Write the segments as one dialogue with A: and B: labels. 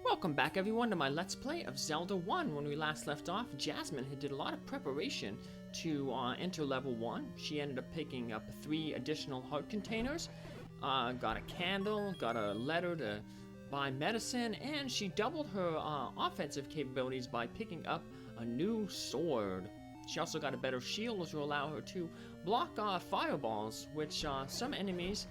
A: Welcome back everyone to my Let's Play of Zelda 1. When we last left off, Jasmine had did a lot of preparation to enter level 1. She ended up picking up 3 additional heart containers, got a candle, got a letter to buy medicine, and she doubled her offensive capabilities by picking up a new sword. She also got a better shield, which will allow her to block fireballs, which some enemies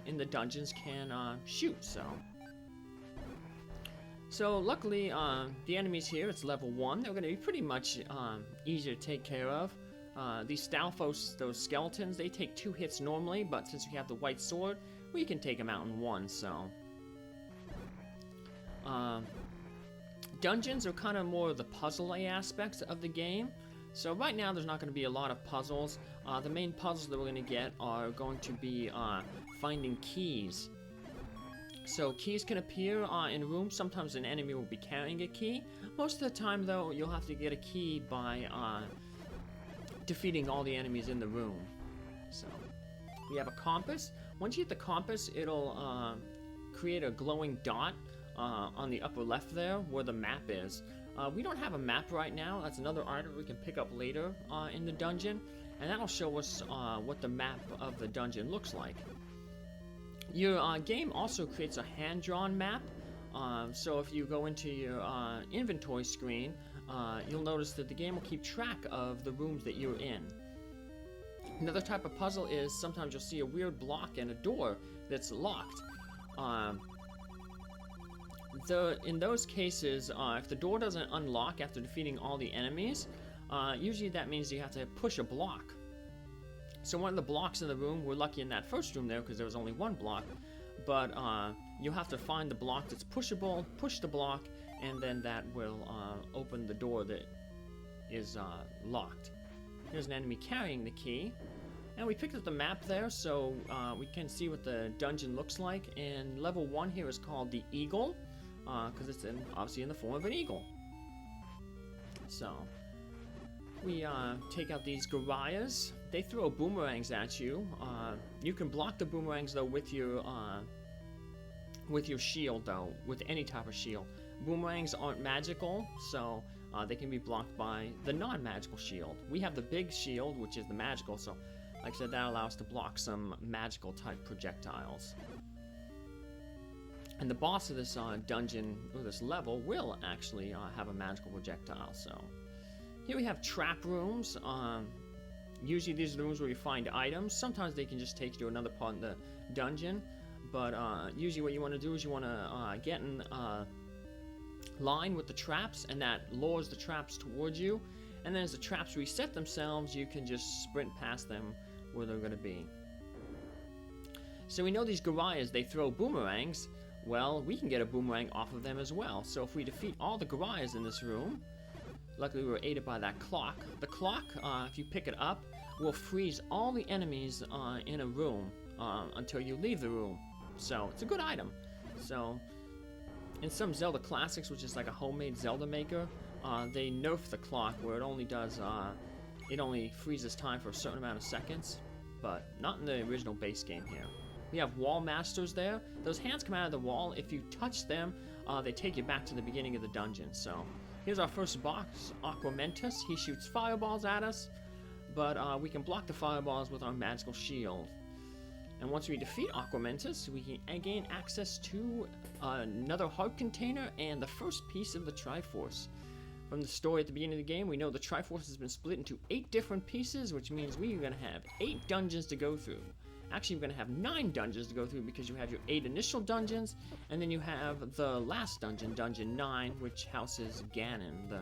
A: in the dungeons can shoot. So luckily, the enemies here, it's level 1. They're going to be pretty much easy to take care of. These Stalfos, those skeletons, they take 2 hits normally, but since we have the white sword, we can take them out in 1, so... dungeons are kind of more of the puzzle-y aspects of the game. So right now, there's not going to be a lot of puzzles. The main puzzles that we're going to get are going to be finding keys. So keys can appear in rooms. Sometimes an enemy will be carrying a key. Most of the time, though, you'll have to get a key by defeating all the enemies in the room. So we have a compass. Once you hit the compass, it'll create a glowing dot on the upper left there where the map is. We don't have a map right now. That's another item we can pick up later in the dungeon, and that'll show us what the map of the dungeon looks like. Your game also creates a hand-drawn map, so if you go into your inventory screen, you'll notice that the game will keep track of the rooms that you're in. Another type of puzzle is sometimes you'll see a weird block and a door that's locked. In those cases, if the door doesn't unlock after defeating all the enemies, usually that means you have to push a block. So one of the blocks in the room, we're lucky in that first room there because there was only 1 block, but you'll have to find the block that's pushable, push the block, and then that will open the door that is locked. Here's an enemy carrying the key, and we picked up the map there so we can see what the dungeon looks like, and level 1 here is called the Eagle, because it's obviously in the form of an eagle. So we take out these Gorias. They throw boomerangs at you. You can block the boomerangs though with your shield though, with any type of shield. Boomerangs aren't magical, so they can be blocked by the non-magical shield. We have the big shield, which is the magical, so like I said, that allows us to block some magical type projectiles. And the boss of this dungeon, or this level, will actually have a magical projectile, so... Here we have trap rooms. Usually these are the rooms where you find items. Sometimes they can just take you to another part of the dungeon. But usually what you want to do is you want to get in line with the traps, and that lures the traps towards you. And then as the traps reset themselves, you can just sprint past them where they're going to be. So we know these Gorias, they throw boomerangs. Well, we can get a boomerang off of them as well. So if we defeat all the Gorias in this room... Luckily, we were aided by that clock. The clock, if you pick it up, will freeze all the enemies in a room until you leave the room. So, it's a good item. So, in some Zelda classics, which is like a homemade Zelda maker, they nerf the clock where it only does, it only freezes time for a certain amount of seconds. But not in the original base game here. We have wall masters there. Those hands come out of the wall. If you touch them, they take you back to the beginning of the dungeon. So, here's our first boss, Aquamentus. He shoots fireballs at us, but we can block the fireballs with our magical shield. And once we defeat Aquamentus, we can gain access to another heart container and the first piece of the Triforce. From the story at the beginning of the game, we know the Triforce has been split into 8 different pieces, which means we are going to have 8 dungeons to go through. Actually, we're going to have 9 dungeons to go through because you have your 8 initial dungeons, and then you have the last dungeon, Dungeon 9, which houses Ganon, the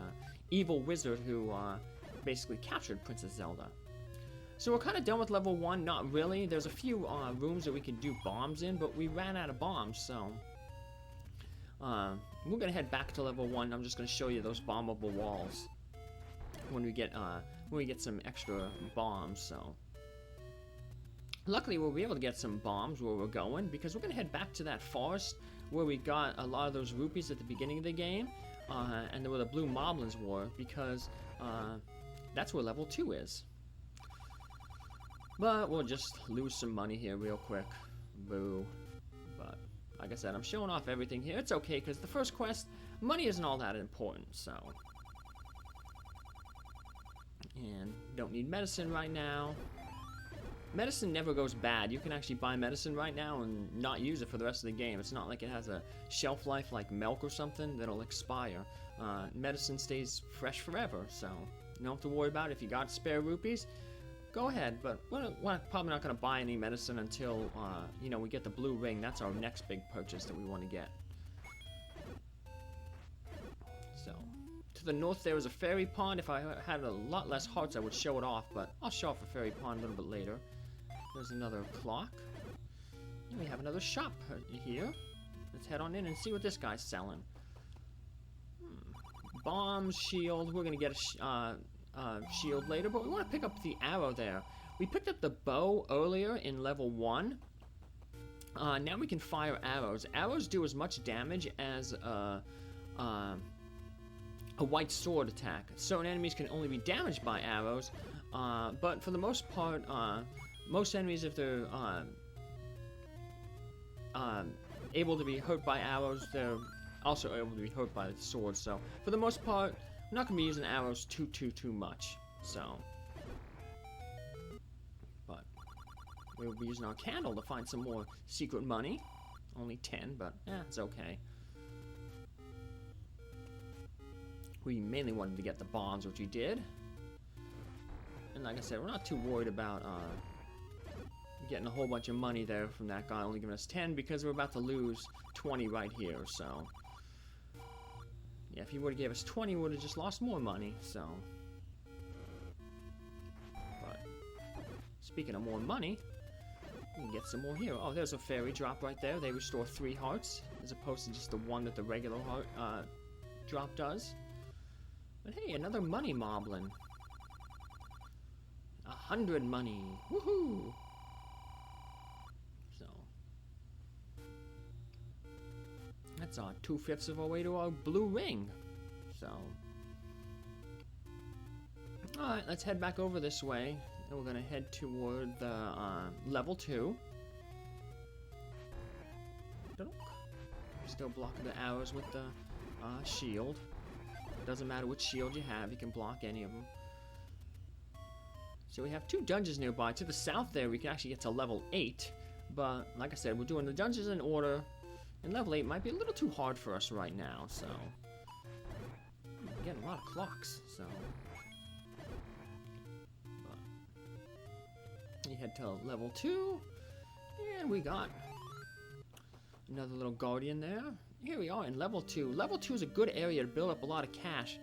A: evil wizard who basically captured Princess Zelda. So we're kind of done with level 1, not really. There's a few rooms that we can do bombs in, but we ran out of bombs, so... we're going to head back to level 1. I'm just going to show you those bombable walls when we get some extra bombs, so... Luckily, we'll be able to get some bombs where we're going, because we're going to head back to that forest where we got a lot of those rupees at the beginning of the game, and where the blue moblins were, because that's where level 2 is. But we'll just lose some money here real quick. Boo. But like I said, I'm showing off everything here. It's okay, because the first quest, money isn't all that important, so. And don't need medicine right now. Medicine never goes bad. You can actually buy medicine right now and not use it for the rest of the game. It's not like it has a shelf life like milk or something that'll expire. Medicine stays fresh forever, so you don't have to worry about it. If you got spare rupees, go ahead. But we're probably not going to buy any medicine until, you know, we get the blue ring. That's our next big purchase that we want to get. So, to the north there is a fairy pond. If I had a lot less hearts, I would show it off, but I'll show off a fairy pond a little bit later. There's another clock. And we have another shop here. Let's head on in and see what this guy's selling. Bomb, shield. We're going to get a shield later, but we want to pick up the arrow there. We picked up the bow earlier in level 1. Now we can fire arrows. Arrows do as much damage as a white sword attack. Certain enemies can only be damaged by arrows, but for the most part, most enemies, if they're able to be hurt by arrows, they're also able to be hurt by the sword. So for the most part, I'm not going to be using arrows too much. So, but we'll be using our candle to find some more secret money. Only 10, but it's okay. We mainly wanted to get the bombs, which we did. And like I said, we're not too worried about getting a whole bunch of money there from that guy only giving us 10, because we're about to lose 20 right here, so. Yeah, if he would have gave us 20, we would have just lost more money, so. But, speaking of more money, we can get some more here. Oh, there's a fairy drop right there. They restore 3 hearts, as opposed to just the one that the regular heart drop does. But hey, another money moblin. 100 money. Woohoo! So that's 2/5 of our way to our blue ring. So alright, let's head back over this way. And we're gonna head toward the level 2. Still blocking the arrows with the shield. Doesn't matter which shield you have, you can block any of them. So we have 2 dungeons nearby. To the south there, we can actually get to level 8. But, like I said, we're doing the dungeons in order. And level 8 might be a little too hard for us right now, so. We're getting a lot of clocks, so. But we head to level 2. And we got another little guardian there. Here we are in level 2. Level 2 is a good area to build up a lot of cash.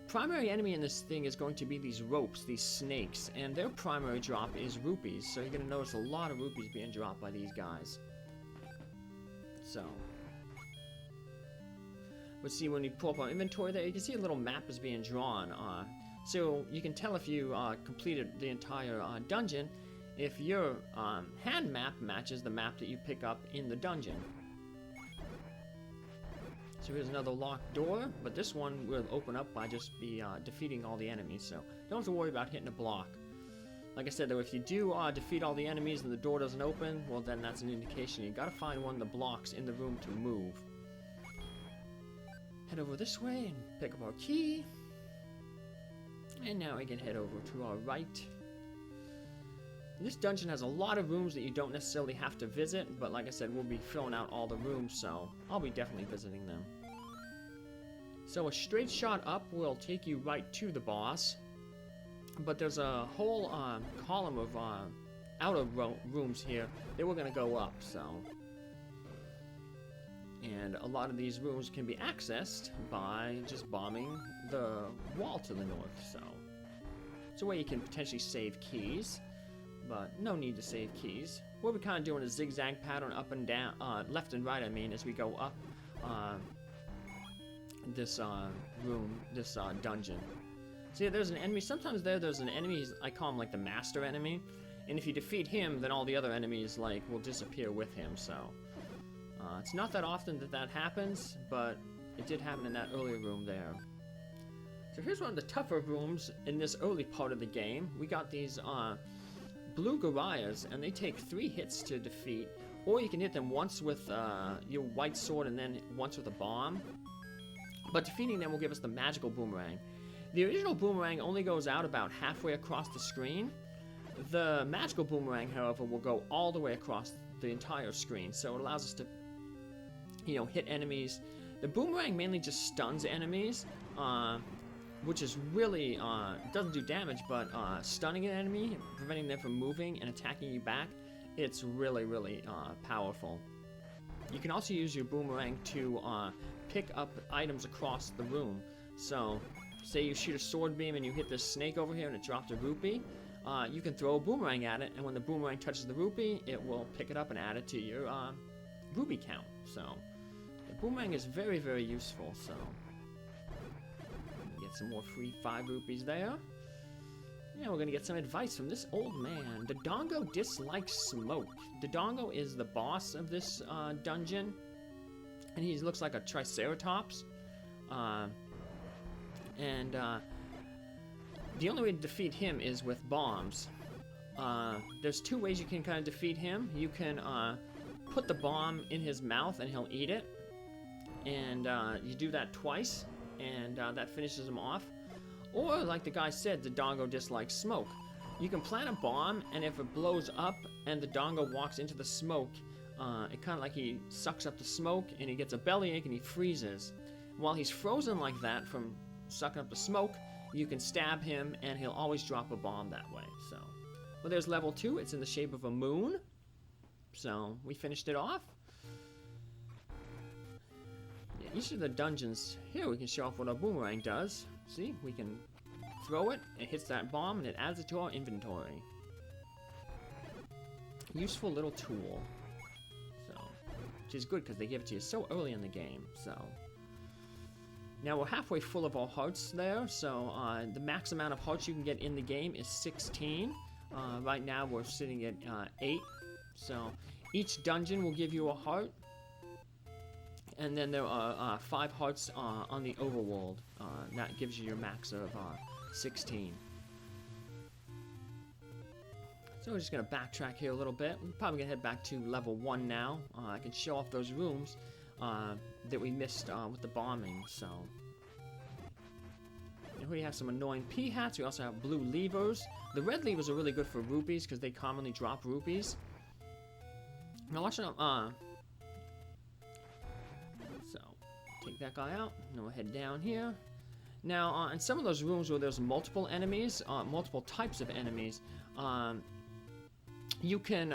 A: Primary enemy in this thing is going to be these ropes, these snakes, and their primary drop is rupees, so you're going to notice a lot of rupees being dropped by these guys. So, but see, when you pull up our inventory there, you can see a little map is being drawn. So you can tell if you completed the entire dungeon if your hand map matches the map that you pick up in the dungeon. So here's another locked door, but this one will open up by just defeating all the enemies, so don't have to worry about hitting a block. Like I said, though, if you do defeat all the enemies and the door doesn't open, well, then that's an indication you gotta find one of the blocks in the room to move. Head over this way and pick up our key. And now we can head over to our right. This dungeon has a lot of rooms that you don't necessarily have to visit, but like I said, we'll be filling out all the rooms, so I'll be definitely visiting them. So a straight shot up will take you right to the boss, but there's a whole column of outer rooms here that we're going to go up, so. And a lot of these rooms can be accessed by just bombing the wall to the north, so. It's a way you can potentially save keys. But no need to save keys. What we're kind of doing is zigzag pattern up and down, left and right, I mean, as we go up this room, this dungeon. See, there's an enemy. Sometimes there's an enemy, I call him like the master enemy. And if you defeat him, then all the other enemies like will disappear with him, so. It's not that often that happens, but it did happen in that earlier room there. So here's one of the tougher rooms in this early part of the game. We got these blue Gorias, and they take 3 hits to defeat, or you can hit them once with your white sword and then once with a bomb. But defeating them will give us the magical boomerang. The original boomerang only goes out about halfway across the screen. The magical boomerang, however, will go all the way across the entire screen, so it allows us to, you know, hit enemies. The boomerang mainly just stuns enemies, which is really, doesn't do damage, but stunning an enemy, preventing them from moving and attacking you back, it's really, really powerful. You can also use your boomerang to pick up items across the room. So, say you shoot a sword beam and you hit this snake over here and it dropped a rupee, you can throw a boomerang at it, and when the boomerang touches the rupee, it will pick it up and add it to your rupee count. So, the boomerang is very, very useful, so... Get some more free 5 rupees there. Yeah, we're gonna get some advice from this old man. Dodongo dislikes smoke. Dodongo is the boss of this dungeon, and he looks like a triceratops. The only way to defeat him is with bombs. There's 2 ways you can kind of defeat him. You can put the bomb in his mouth and he'll eat it, and you do that twice, and that finishes him off. Or, like the guy said, the Dodongo dislikes smoke. You can plant a bomb, and if it blows up and the Dodongo walks into the smoke, it kind of like he sucks up the smoke, and he gets a bellyache and he freezes. While he's frozen like that from sucking up the smoke, you can stab him, and he'll always drop a bomb that way. So, well, there's level 2. It's in the shape of a moon. So, we finished it off. Yeah, each of the dungeons here, we can show off what our boomerang does. See, we can throw it, it hits that bomb, and it adds it to our inventory. Useful little tool. So, which is good because they give it to you so early in the game. So, now we're halfway full of our hearts there. So, the max amount of hearts you can get in the game is 16. Right now we're sitting at 8. So, each dungeon will give you a heart. And then there are 5 hearts on the overworld. That gives you your max of 16. So we're just going to backtrack here a little bit. We're probably going to head back to level 1 now. I can show off those rooms that we missed with the bombing. So and we have some annoying P-hats. We also have blue levers. The red levers are really good for rupees because they commonly drop rupees. Now watch out. So take that guy out. And we'll head down here. Now, in some of those rooms where there's multiple enemies, multiple types of enemies, you can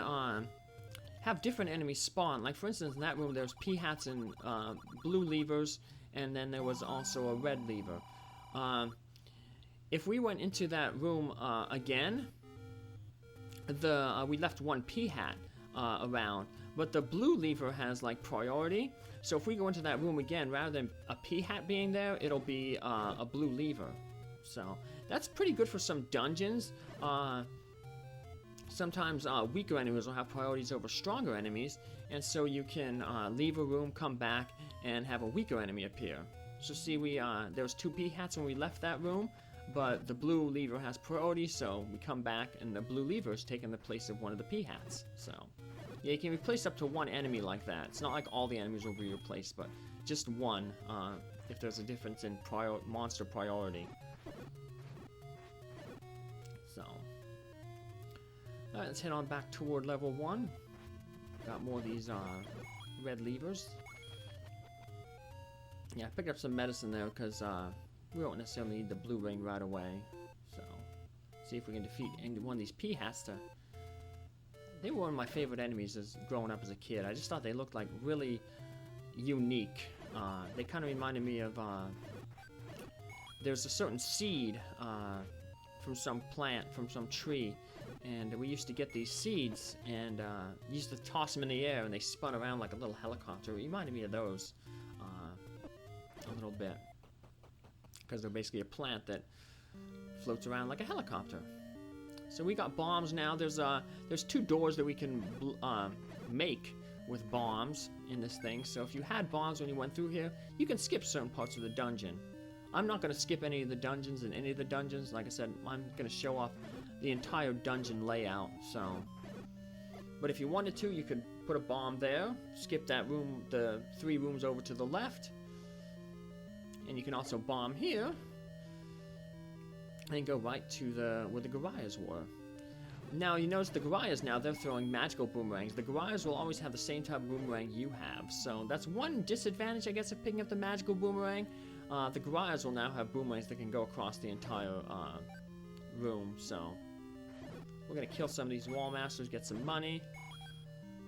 A: have different enemies spawn. Like, for instance, in that room, there's P-hats and blue levers, and then there was also a red lever. If we went into that room again, we left one P-hat around, but the blue lever has, like, priority. So if we go into that room again, rather than a P-hat being there, it'll be a blue lever. So that's pretty good for some dungeons. Sometimes weaker enemies will have priorities over stronger enemies, and so you can leave a room, come back, and have a weaker enemy appear. So see, there was 2 P-hats when we left that room, but the blue lever has priority, so we come back, and the blue lever is taking the place of one of the P-hats. So yeah, you can replace up to 1 enemy like that. It's not like all the enemies will be replaced, but just 1 if there's a difference in monster priority. So, alright, let's head on back toward level 1. Got more of these red levers. Yeah, I picked up some medicine there because we don't necessarily need the blue ring right away. So, see if we can defeat one of these P-hats to... They were one of my favorite enemies as growing up as a kid. I just thought they looked like really unique. They kind of reminded me of... There's a certain seed from some plant, from some tree, and we used to get these seeds and used to toss them in the air, and they spun around like a little helicopter. It reminded me of those a little bit, because they're basically a plant that floats around like a helicopter. So we got bombs now. There's 2 doors that we can make with bombs in this thing. So if you had bombs when you went through here, you can skip certain parts of the dungeon. I'm not going to skip any of the dungeons in any of the dungeons. Like I said, I'm going to show off the entire dungeon layout. So, but if you wanted to, you could put a bomb there. Skip that room, the 3 rooms over to the left. And you can also bomb here. And go right to where the Gorias were. Now, you notice the Gorias now, they're throwing magical boomerangs. The Gorias will always have the same type of boomerang you have. So that's one disadvantage, I guess, of picking up the magical boomerang. The Gorias will now have boomerangs that can go across the entire room. So we're going to kill some of these wall masters, get some money.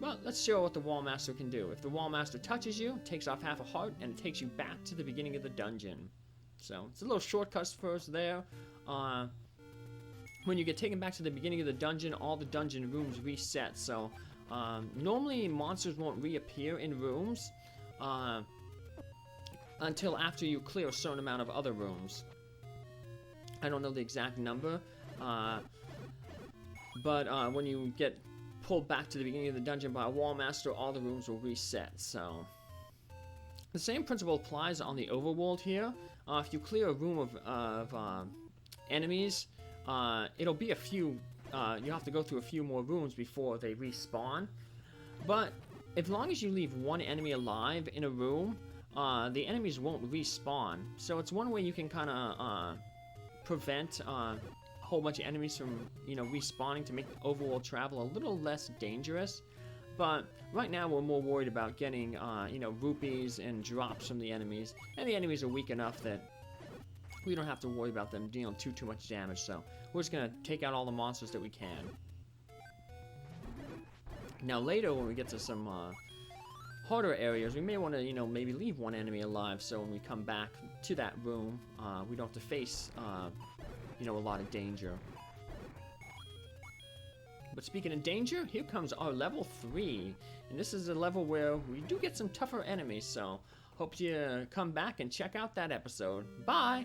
A: Well, let's show what the wall master can do. If the wall master touches you, it takes off half a heart, and it takes you back to the beginning of the dungeon. So it's a little shortcut for us there. When you get taken back to the beginning of the dungeon, all the dungeon rooms reset. So normally monsters won't reappear in rooms until after you clear a certain amount of other rooms. I don't know the exact number, but when you get pulled back to the beginning of the dungeon by a wall master, all the rooms will reset. So the same principle applies on the overworld here. If you clear a room of enemies, it'll be a few, you have to go through a few more rooms before they respawn. But as long as you leave one enemy alive in a room, the enemies won't respawn. So it's one way you can kind of prevent a whole bunch of enemies from, respawning to make the overworld travel a little less dangerous. But right now we're more worried about getting, rupees and drops from the enemies. And the enemies are weak enough that we don't have to worry about them dealing too much damage. So we're just going to take out all the monsters that we can. Now later when we get to some harder areas, we may want to, maybe leave one enemy alive. So when we come back to that room, we don't have to face, a lot of danger. But speaking of danger, here comes our level 3. And this is a level where we do get some tougher enemies, so hope you come back and check out that episode. Bye!